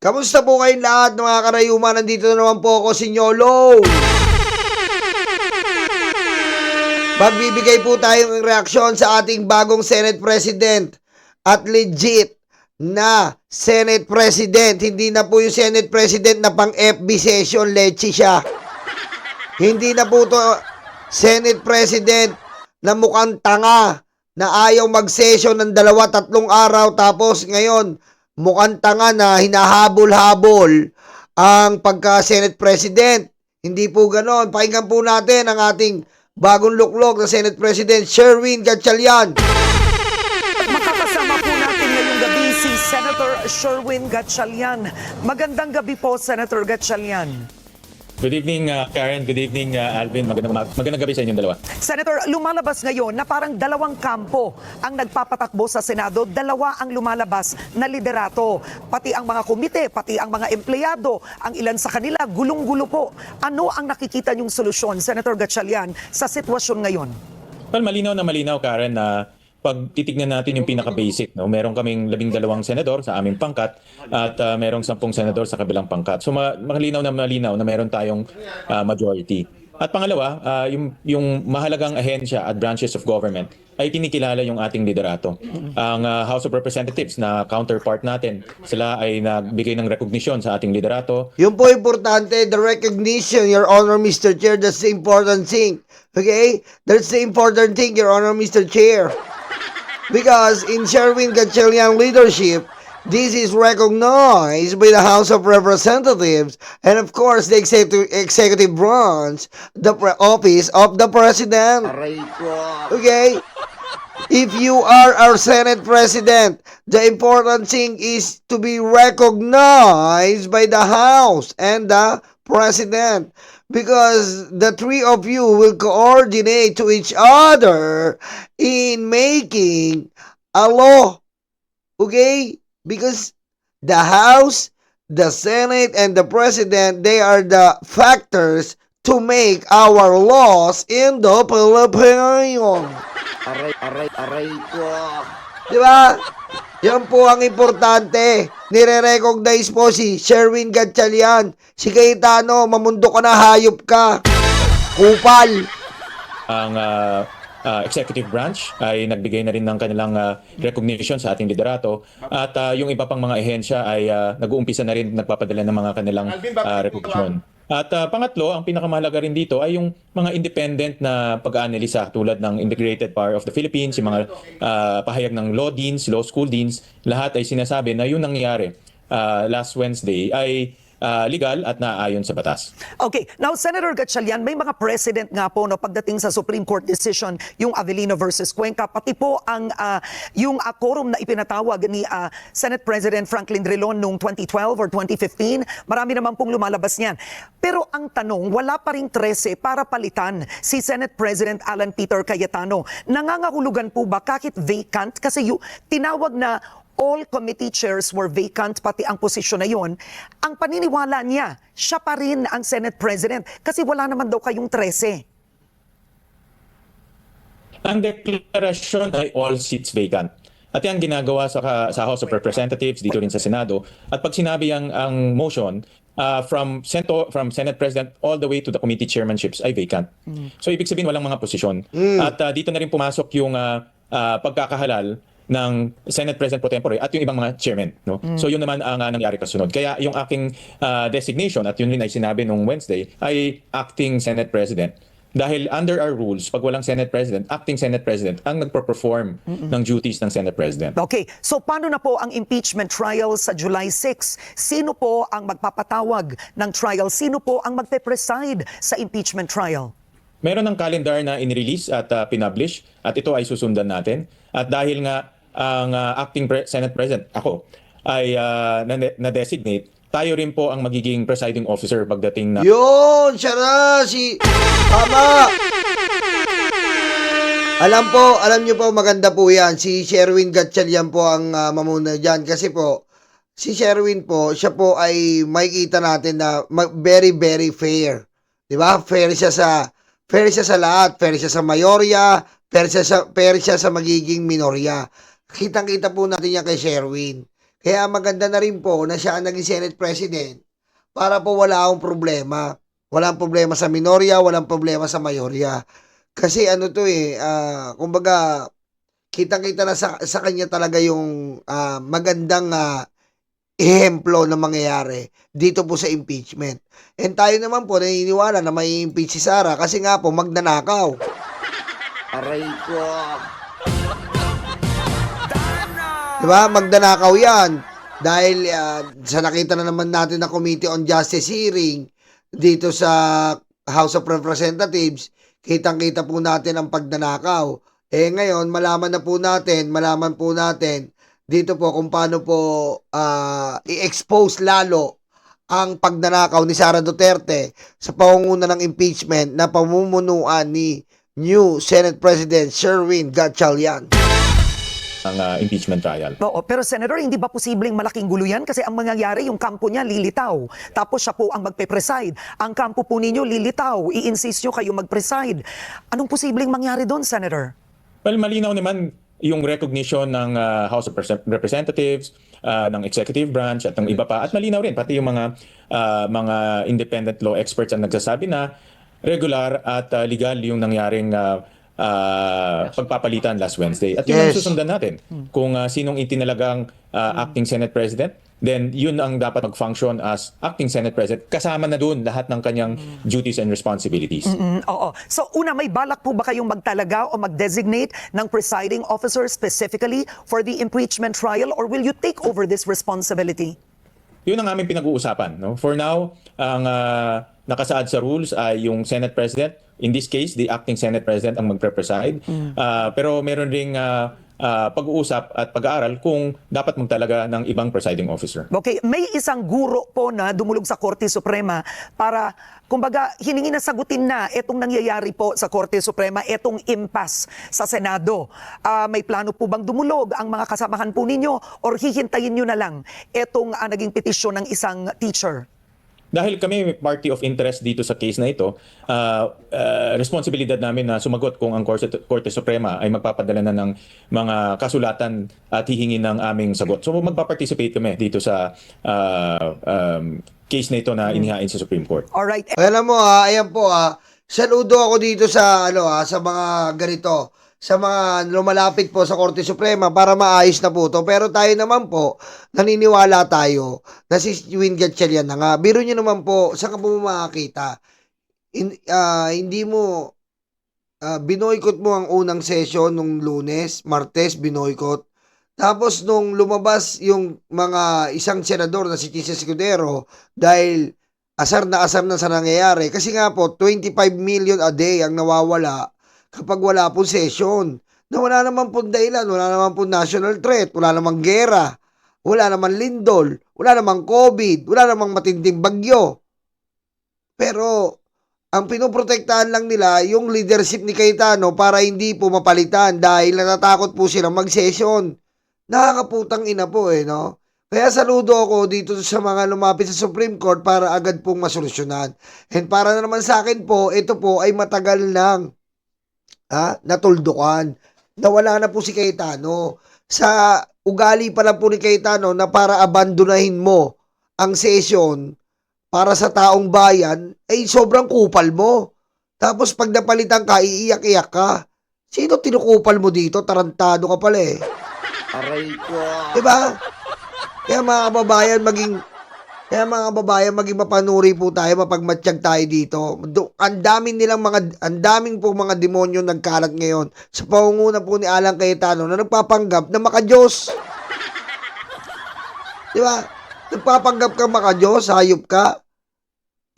Kamusta po kayong lahat mga karayuma? Nandito na naman po ako si Nyolo. Magbibigay po tayo ng reaksyon sa ating bagong Senate President at legit na Senate President. Hindi na po yung Senate President na pang FB session, leche siya. Hindi na po to Senate President na mukhang tanga na ayaw mag-session ng 2-3 araw tapos ngayon mukhang tanga na hinahabol-habol ang pagka-Senate President. Hindi po ganon. Pakinggan po natin ang ating bagong luklok na Senate President, Sherwin Gatchalian. Makakasama po natin ngayong gabi si Senator Sherwin Gatchalian. Magandang gabi po, Senator Gatchalian. Good evening, Karen. Good evening, Alvin. Magandang gabi sa inyong dalawa. Senator, lumalabas ngayon na parang dalawang kampo ang nagpapatakbo sa Senado. Dalawa ang lumalabas na liderato. Pati ang mga komite, pati ang mga empleyado, ang ilan sa kanila, gulong-gulo po. Ano ang nakikita niyong solusyon, Senator Gatchalian, sa sitwasyon ngayon? Well, malinaw na malinaw, Karen, na pag titignan natin yung pinaka-basic, no? Meron kaming 12 senador sa aming pangkat at merong 10 senador sa kabilang pangkat. So malinaw na meron tayong majority. At pangalawa, yung mahalagang ahensya at branches of government ay kinikilala yung ating liderato. Ang House of Representatives na counterpart natin, sila ay nagbigay ng recognition sa ating liderato. Yung po importante, the recognition, Your Honor, Mr. Chair, that's the important thing. Okay? That's the important thing, Your Honor, Mr. Chair. Because in Sherwin Gatchalian leadership, this is recognized by the House of Representatives and of course the executive branch, the office of the President. Okay? If you are our Senate President, the important thing is to be recognized by the House and the President. Because the three of you will coordinate to each other in making a law. Okay? Because the House, the Senate, and the President, they are the factors to make our laws in the Philippines. Aray ko. Diba? Yan po ang importante. Nire-recognize po si Sherwin Gatchalian. Si Cayetano, mamundo ka na, hayop ka. Kupal. Ang executive branch ay nagbigay na rin ng kanilang recognition sa ating liderato. At yung iba pang mga ehensya ay nag-uumpisa na rin nagpapadala ng mga kanilang recognition. At pangatlo, ang pinakamahalaga rin dito ay yung mga independent na pag-aanalisa tulad ng Integrated Power of the Philippines, yung mga pahayag ng law deans, law school deans, lahat ay sinasabi na yung nangyari last Wednesday ay legal at naaayon sa batas. Okay, now Senator Gatchalian, may mga precedent nga po no, pagdating sa Supreme Court decision, yung Avellino versus Cuenca, pati po ang yung quorum na ipinatawag ni Senate President Franklin Drilon noong 2012 or 2015, marami naman pong lumalabas niyan. Pero ang tanong, wala pa ring 13 para palitan si Senate President Alan Peter Cayetano. Nangangahulugan po ba kahit vacant? Kasi yung tinawag na all committee chairs were vacant, pati ang posisyon na yon. Ang paniniwala niya, siya pa rin ang Senate President kasi wala naman daw kayong 13. Ang deklarasyon ay all seats vacant. At yan ginagawa sa House of Representatives, dito rin sa Senado. At pag sinabi ang motion, from Senate President all the way to the committee chairmanships ay vacant. So ibig sabihin walang mga posisyon. At dito na rin pumasok yung pagkakahalal ng Senate President pro tempore at yung ibang mga chairman, no? So yun naman ang nangyari kasunod. Kaya yung aking designation at yun rin ay sinabi nung Wednesday ay acting Senate President. Dahil under our rules, pag walang Senate President, acting Senate President ang nagpo-perform ng duties ng Senate President. Okay, so paano na po ang impeachment trial sa July 6? Sino po ang magpapatawag ng trial? Sino po ang magpe-preside sa impeachment trial? Meron ng calendar na in-release at pinublish at ito ay susundan natin. At dahil nga ang acting Senate President, ako, ay na-designate, tayo rin po ang magiging presiding officer pagdating na... Yun! Siya na! Tama! Alam nyo po, maganda po yan. Si Sherwin Gatchalian po ang mamuna dyan. Kasi po, si Sherwin po, siya po ay makikita natin na very, very fair. Diba? Fair siya sa lahat. Fair siya sa mayorya. Fair siya sa magiging minorya. Kitang-kita po natin yan kay Sherwin. Kaya maganda na rin po na siya ang naging Senate President para po wala akong problema. Walang problema sa minorya, walang problema sa mayorya. Kasi ano to kumbaga, kitang-kita na sa kanya talaga yung magandang ehemplo na mangyayari dito po sa impeachment. And tayo naman po naniniwala na may impeach si Sara kasi nga po magnanakaw. Aray ko. Diba? Magnanakaw yan. Dahil sa nakita na naman natin na Committee on Justice hearing dito sa House of Representatives, kitang-kita po natin ang pagnanakaw. Ngayon, malaman po natin dito po kung paano po i-expose lalo ang pagnanakaw ni Sara Duterte sa pangunguna ng impeachment na pamumunuan ni new Senate President Sherwin Gatchalian. Ang impeachment trial. Oo, pero Senator, hindi ba posibleng malaking gulo yan? Kasi ang mangyayari, yung kampo niya lilitaw. Tapos siya po ang magpe-preside. Ang kampo po ninyo lilitaw. I-insist nyo kayo mag-preside. Anong posibleng mangyari doon, Senator? Well, malinaw naman yung recognition ng House of Representatives, ng executive branch at ng iba pa. At malinaw rin, pati yung mga independent law experts ang nagsasabi na regular at legal yung nangyaring pagpapalitan last Wednesday. At yun ang susundan natin. Kung sinong itinalagang acting Senate President, then yun ang dapat mag-function as acting Senate President. Kasama na dun lahat ng kanyang duties and responsibilities. Oo. So una, may balak po ba kayong magtalaga o mag-designate ng presiding officer specifically for the impeachment trial, or will you take over this responsibility? Yun ang aming pinag-uusapan. No? For now, ang nakasaad sa rules ay yung Senate President. In this case, the acting Senate President ang magpre-preside. Pero meron ring pag-uusap at pag-aaral kung dapat magtalaga ng ibang presiding officer. Okay, may isang guro po na dumulog sa Korte Suprema para, kumbaga, hiningi na sagutin na itong nangyayari po sa Korte Suprema, itong impasse sa Senado. May plano po bang dumulog ang mga kasamahan po ninyo, or hihintayin nyo na lang itong naging petisyon ng isang teacher? Dahil kami party of interest dito sa case na ito, responsibilidad namin na sumagot kung ang Korte Suprema ay magpapadala na ng mga kasulatan at hihingi ng aming sagot. So magpa-participate kami dito sa case na ito na inihain sa Supreme Court. Alright. Alam mo ayan po saludo ako dito sa sa mga ganito, sa mga lumalapit po sa Korte Suprema para maayos na po to. Pero tayo naman po, naniniwala tayo na si Sherwin Gatchalian na nga. Biro nyo naman po, saan ka po makakita? Hindi mo, binoykot mo ang unang session nung Lunes, Martes, binoykot. Tapos nung lumabas yung mga isang senador na si Chisa Escudero, dahil asar na sa nangyayari, kasi nga po, 25 million a day ang nawawala kapag wala pong session, na wala naman pong dahilan, wala naman pong national threat, wala namang gera, wala namang lindol, wala namang COVID, wala namang matinding bagyo. Pero, ang pinoprotektahan lang nila yung leadership ni Cayetano para hindi po mapalitan dahil natatakot po silang mag-session. Nakakaputang ina po no? Kaya saludo ako dito sa mga lumapit sa Supreme Court para agad pong masolusyonan. And para na naman sa akin po, ito po ay matagal lang natuldukan. Nawala na po si Cayetano. Sa ugali pala po ni Cayetano na para abandonahin mo ang session para sa taong bayan, ay sobrang kupal mo. Tapos pag napalitan ka, iiyak-iyak ka. Sino tinukupal mo dito? Tarantado ka pala Aray ko. Diba? Kaya mga kababayan, maging mapanuri po tayo, mapagmatsyag tayo dito. Ang daming po mga demonyo nagkalat ngayon sa pangunguna po ni Alan Cayetano na nagpapanggap na maka-Diyos. Di ba? Nagpapanggap ka maka-Diyos, hayop ka.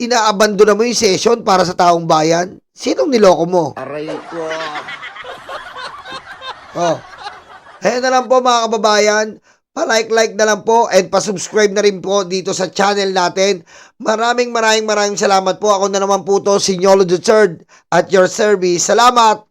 Inaabandona mo yung session para sa taong bayan. Sinong niloko mo? Aray ko. Ayan na lang po mga kababayan. Pa-like na lang po and pa-subscribe na rin po dito sa channel natin. Maraming salamat po. Ako na naman po to, si Nyolo III at your service. Salamat!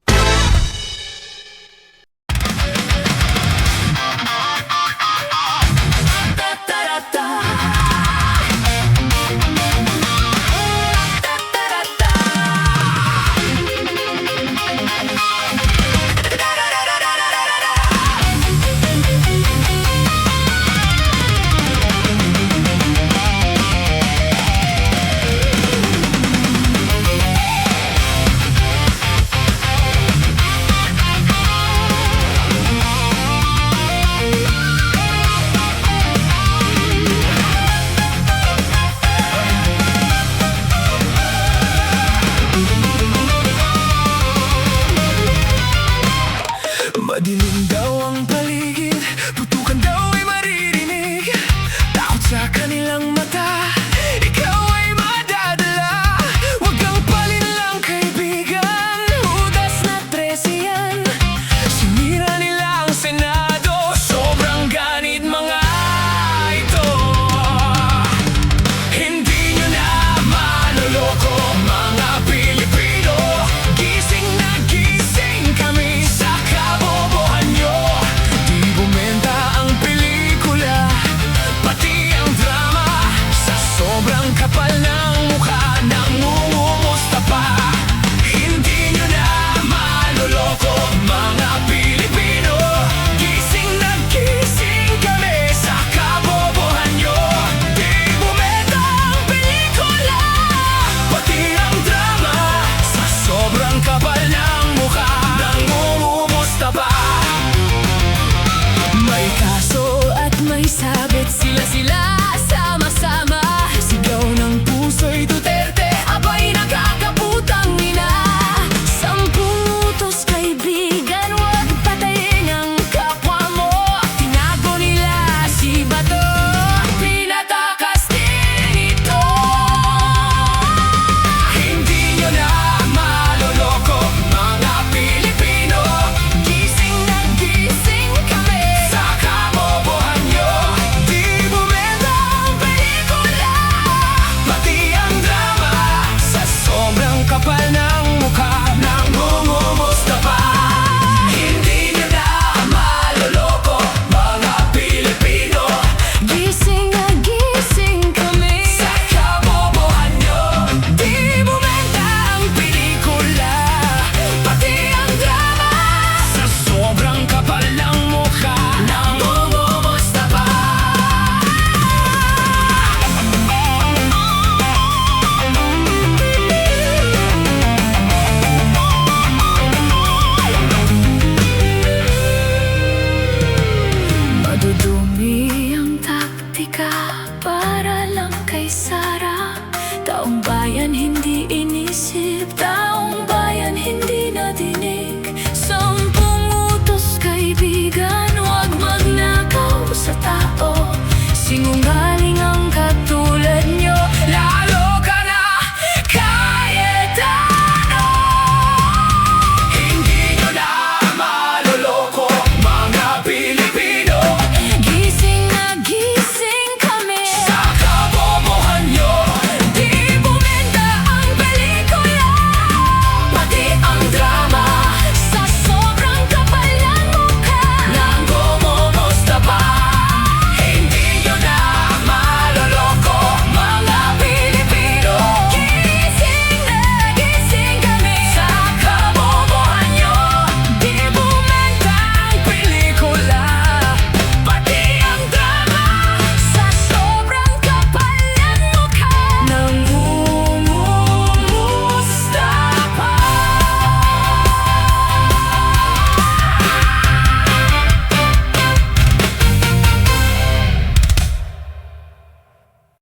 Sara, taong bayan hindi